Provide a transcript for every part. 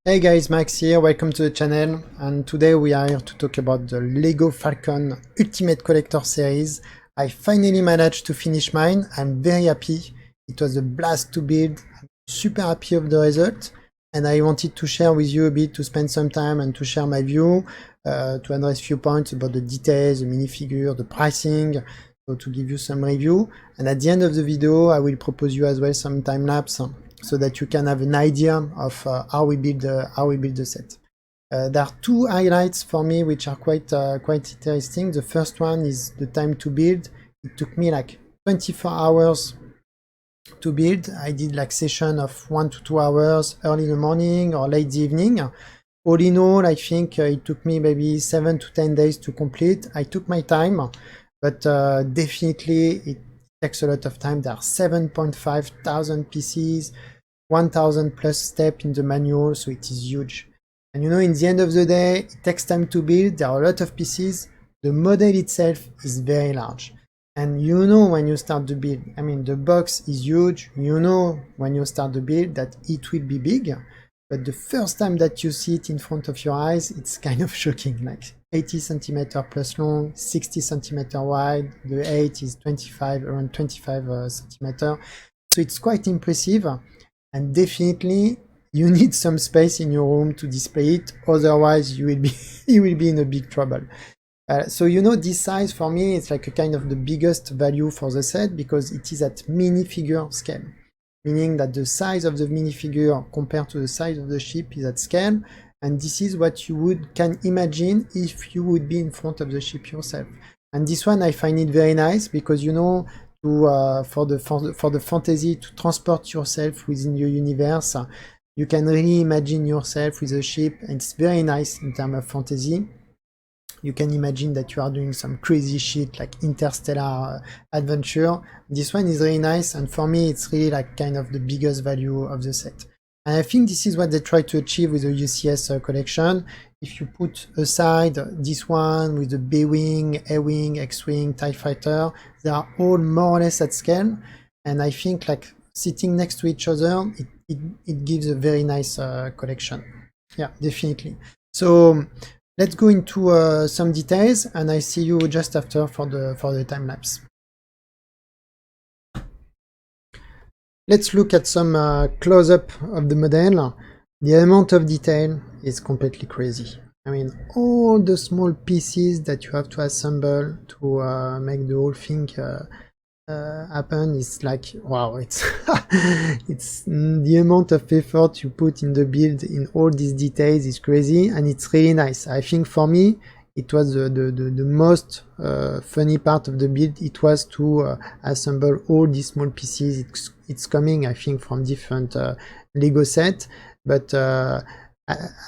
Hey guys, Max here, welcome to the channel, and today we are here to talk about the LEGO Falcon Ultimate Collector series. I finally managed to finish mine. I'm very happy. It was a blast to build. I'm super happy of the result, and I wanted to share with you a bit, to spend some time and to share my view, to address a few points about the details, the minifigure, the pricing, so to give you some review. And at the end of the video, I will propose you as well some time lapse, so that you can have an idea of how we build the set. There are two highlights for me which are quite interesting. The first one is the time to build. It took me like 24 hours to build. I did like session of 1 to 2 hours early in the morning or late the evening. All in all, I think it took me maybe 7 to 10 days to complete. I took my time, but definitely it takes a lot of time. There are 7.5 thousand pieces, 1000 plus steps in the manual, so it is huge. And you know, in the end of the day, it takes time to build. There are a lot of pieces. The model itself is very large. And you know when you start the build, I mean, the box is huge. You know when you start the build that it will be big. But the first time that you see it in front of your eyes, it's kind of shocking. Like 80 centimeter plus long, 60 centimeter wide. The height is around 25 centimeter. So it's quite impressive. And definitely you need some space in your room to display it, otherwise you will be in a big trouble. So you know, this size for me it's like a kind of the biggest value for the set, because it is at minifigure scale, meaning that the size of the minifigure compared to the size of the ship is at scale, and this is what you can imagine if you would be in front of the ship yourself. And this one I find it very nice, because you know, for the fantasy, to transport yourself within your universe, you can really imagine yourself with a ship, and it's very nice in terms of fantasy. You can imagine that you are doing some crazy shit like interstellar adventure. This one is really nice, and for me it's really like kind of the biggest value of the set. And I think this is what they try to achieve with the UCS collection. If you put aside this one with the B-Wing, A-Wing, X-Wing, TIE Fighter, they are all more or less at scale. And I think like sitting next to each other, it gives a very nice collection. Yeah, definitely. So let's go into some details, and I see you just after for the time lapse. Let's look at some close-up of the model. The amount of detail is completely crazy. I mean, all the small pieces that you have to assemble to make the whole thing happen is like, wow, it's it's the amount of effort you put in the build in all these details is crazy, and it's really nice. I think for me it was the most funny part of the build. It was to assemble all these small pieces. It's coming, I think, from different Lego set, but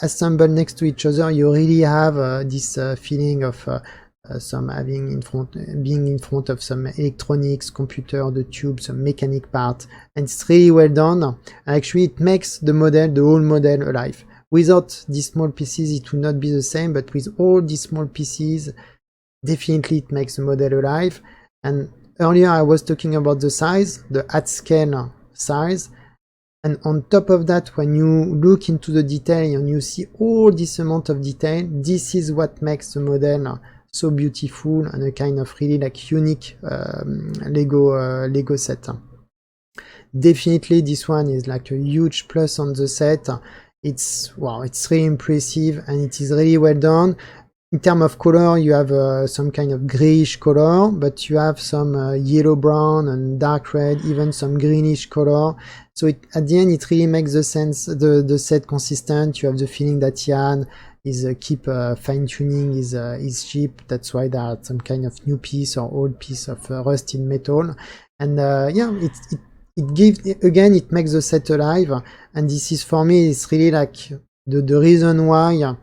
assembled next to each other, you really have this feeling of being in front of some electronics, computer, the tube, some mechanic part, and it's really well done. And actually, it makes the whole model alive. Without these small pieces, it would not be the same, but with all these small pieces, definitely it makes the model alive. And earlier I was talking about the size, the at-scale size, and on top of that, when you look into the detail and you see all this amount of detail, this is what makes the model so beautiful and a kind of really like unique Lego set. Definitely this one is like a huge plus on the set. It's wow, it's really impressive, and it is really well done. In terms of color, you have some kind of grayish color, but you have some yellow brown and dark red, even some greenish color. So at the end, it really makes the set consistent. You have the feeling that Ian is keep fine-tuning his ship. That's why there are some kind of new piece or old piece of rusted metal. And yeah, it gives, again, it makes the set alive, and this is, for me, it's really like the reason why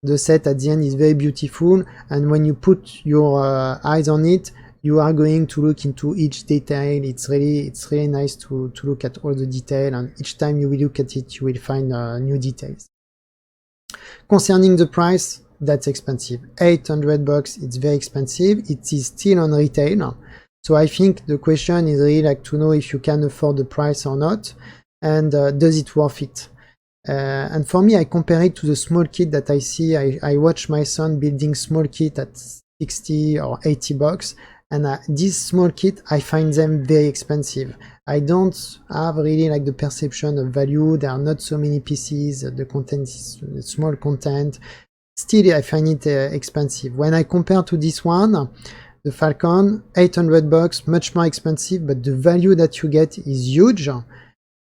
the set at the end is very beautiful. And when you put your eyes on it, you are going to look into each detail. It's really nice to look at all the detail, and each time you will look at it, you will find new details. Concerning the price, that's expensive. 800 bucks, it's very expensive. It is still on retail. So I think the question is really like to know if you can afford the price or not, and does it worth it? And for me, I compare it to the small kit that I see. I watch my son building small kit at 60 or 80 bucks. And this small kit, I find them very expensive. I don't have really like the perception of value. There are not so many pieces. The content is small content. Still, I find it expensive. When I compare to this one, the Falcon, 800 bucks, much more expensive, but the value that you get is huge.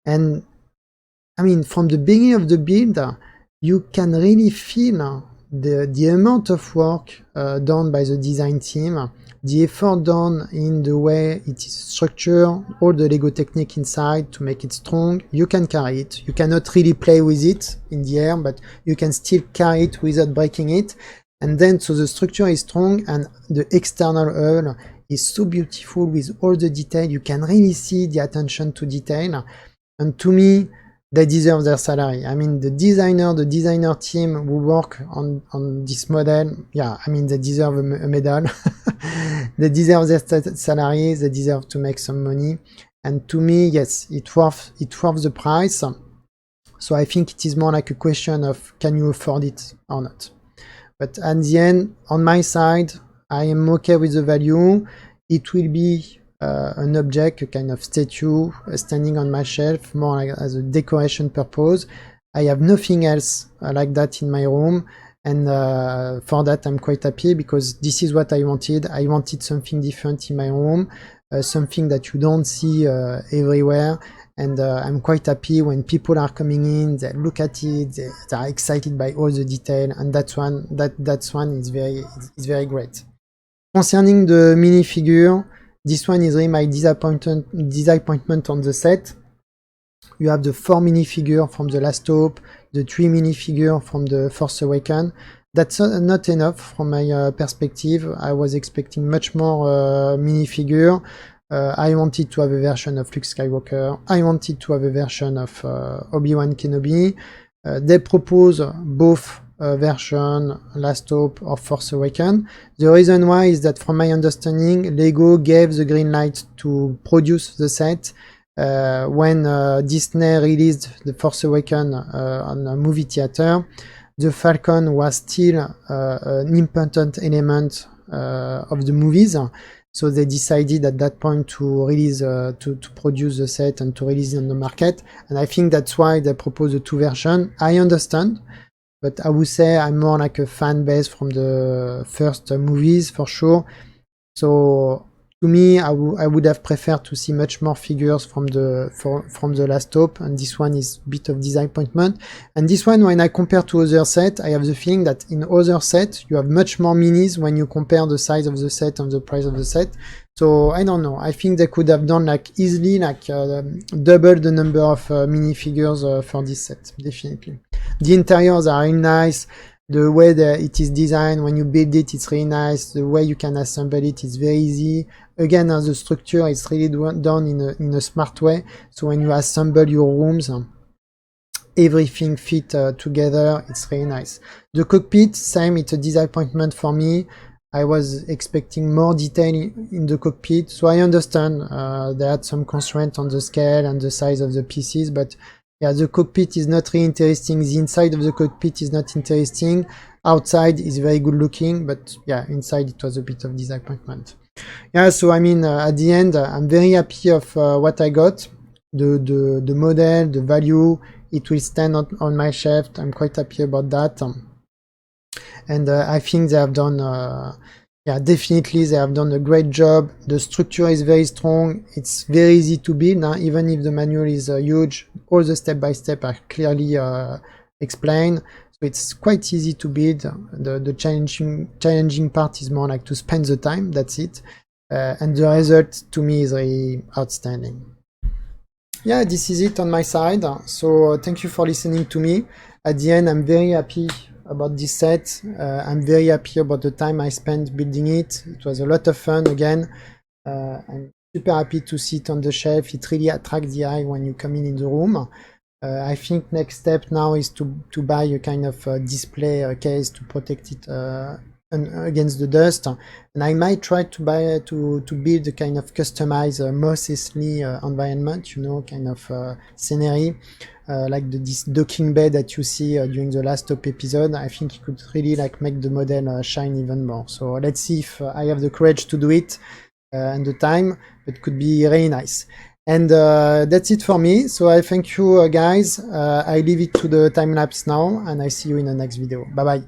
And I mean, from the beginning of the build, you can really feel the amount of work done by the design team, the effort done in the way it is structured, all the Lego technique inside to make it strong. You can carry it. You cannot really play with it in the air, but you can still carry it without breaking it. And then, so the structure is strong and the external hull is so beautiful with all the detail. You can really see the attention to detail. And to me, they deserve their salary. I mean, the designer team who work on this model, yeah, I mean, they deserve a medal. They deserve their salaries, they deserve to make some money. And to me, yes, it worth the price. So I think it is more like a question of, can you afford it or not? But at the end, on my side, I am okay with the value. It will be an object, a kind of statue standing on my shelf, more like as a decoration purpose. I have nothing else like that in my room, and for that I'm quite happy, because this is what I wanted. I wanted something different in my room, something that you don't see everywhere, and I'm quite happy when people are coming in, they look at it, they are excited by all the detail, and that's one is very great. Concerning the minifigure, this one is really my disappointment on the set. You have the 4 minifigure from the Last Hope, the 3 minifigure from the Force Awakens. That's not enough from my perspective. I was expecting much more minifigure. I wanted to have a version of Luke Skywalker. I wanted to have a version of Obi-Wan Kenobi. They propose both version, Last Hope or Force Awakens. The reason why is that, from my understanding, Lego gave the green light to produce the set when Disney released the Force Awakens on a movie theater. The Falcon was still an important element of the movies, so they decided at that point to release, to produce the set and to release it on the market. And I think that's why they propose the 2 versions. I understand. But I would say I'm more like a fan base from the first movies, for sure. So to me, I would have preferred to see much more figures from the Last Hope, and this one is a bit of disappointment. And this one, when I compare to other sets, I have the feeling that in other sets you have much more minis when you compare the size of the set and the price of the set. So I don't know. I think they could have done like easily like double the number of minifigures for this set, definitely. The interiors are really nice. The way that it is designed, when you build it, it's really nice. The way you can assemble it is very easy. Again, the structure is really done in a smart way. So when you assemble your rooms, everything fit together. It's really nice. The cockpit, same. It's a disappointment for me. I was expecting more detail in the cockpit. So I understand they had some constraint on the scale and the size of the pieces, but yeah, the cockpit is not really interesting. The inside of the cockpit is not interesting. Outside is very good looking, but yeah, inside it was a bit of disappointment. Yeah, so I mean, at the end, I'm very happy of what I got. The model, the value, it will stand on my shelf. I'm quite happy about that. And I think they have done, yeah, definitely they have done a great job. The structure is very strong. It's very easy to build, even if the manual is huge. All the step-by-step are clearly explained. So it's quite easy to build. The challenging part is more like to spend the time, that's it. And the result to me is really outstanding. Yeah, this is it on my side. So thank you for listening to me. At the end, I'm very happy about this set. I'm very happy about the time I spent building it. It was a lot of fun again. I'm super happy to see it on the shelf. It really attracts the eye when you come in the room. I think next step now is to buy a kind of display case to protect it against the dust, and I might try to build a kind of customized mossy environment, kind of scenery. like this docking bay that you see during the last top episode. I think it could really like make the model shine even more. So let's see if I have the courage to do it and the time. It could be really nice. And that's it for me. So I thank you guys. I leave it to the time lapse now, and I see you in the next video. Bye bye.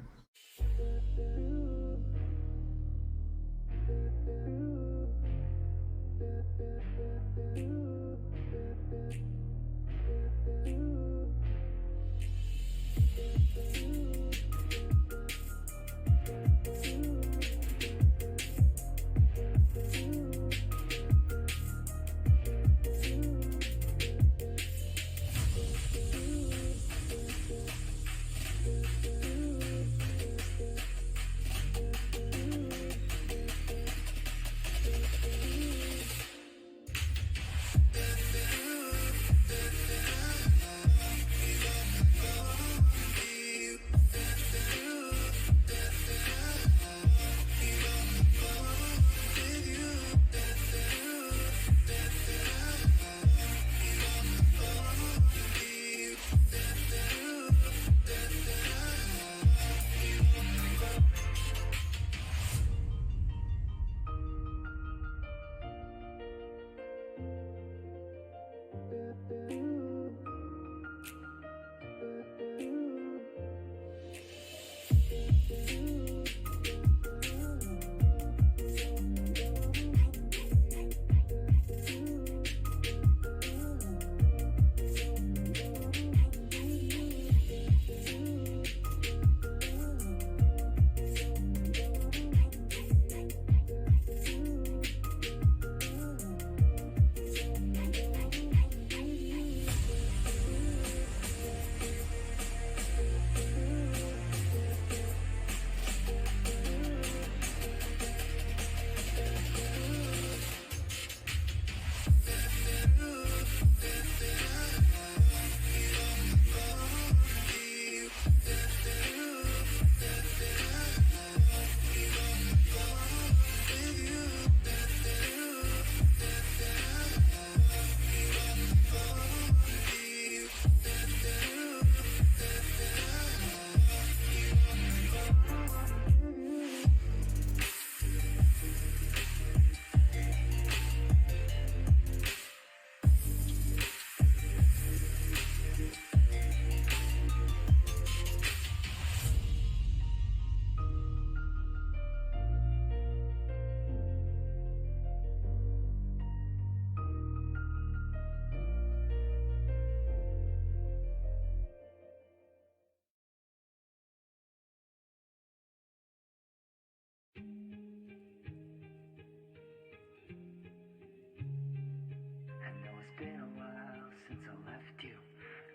Been a while since I left you.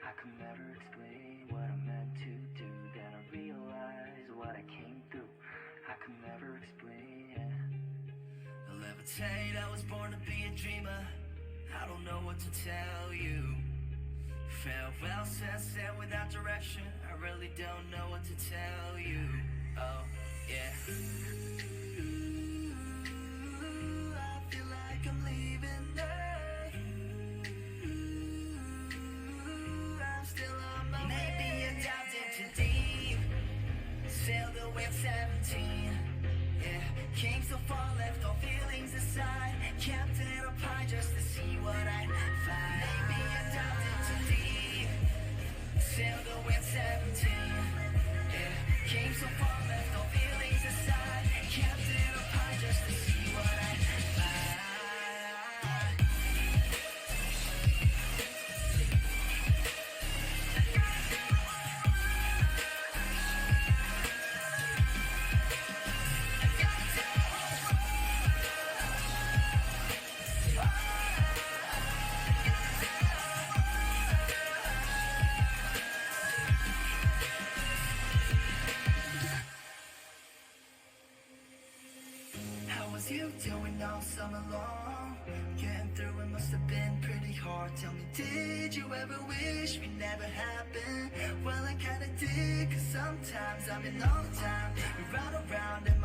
I could never explain what I meant to do. Then I realized what I came through. I could never explain. I'll levitate, I was born to be a dreamer. I don't know what to tell you. Farewell sunset without direction. I really don't know what to tell you. Oh, yeah. I feel like I'm leaving Earth. Maybe I dived in too deep. Sailed away at 17. Yeah, came so far, left all feelings aside. Kept it up high just to see what I'd find. Maybe I dived in too deep. Sailed away at 17. Yeah, came so far, left all feelings aside. Kept it up high just to see what I'd find. You doing all summer long? Getting through it must have been pretty hard. Tell me, did you ever wish we never happened? Well, I kinda did, cause sometimes I'm in all the time. We ride around in my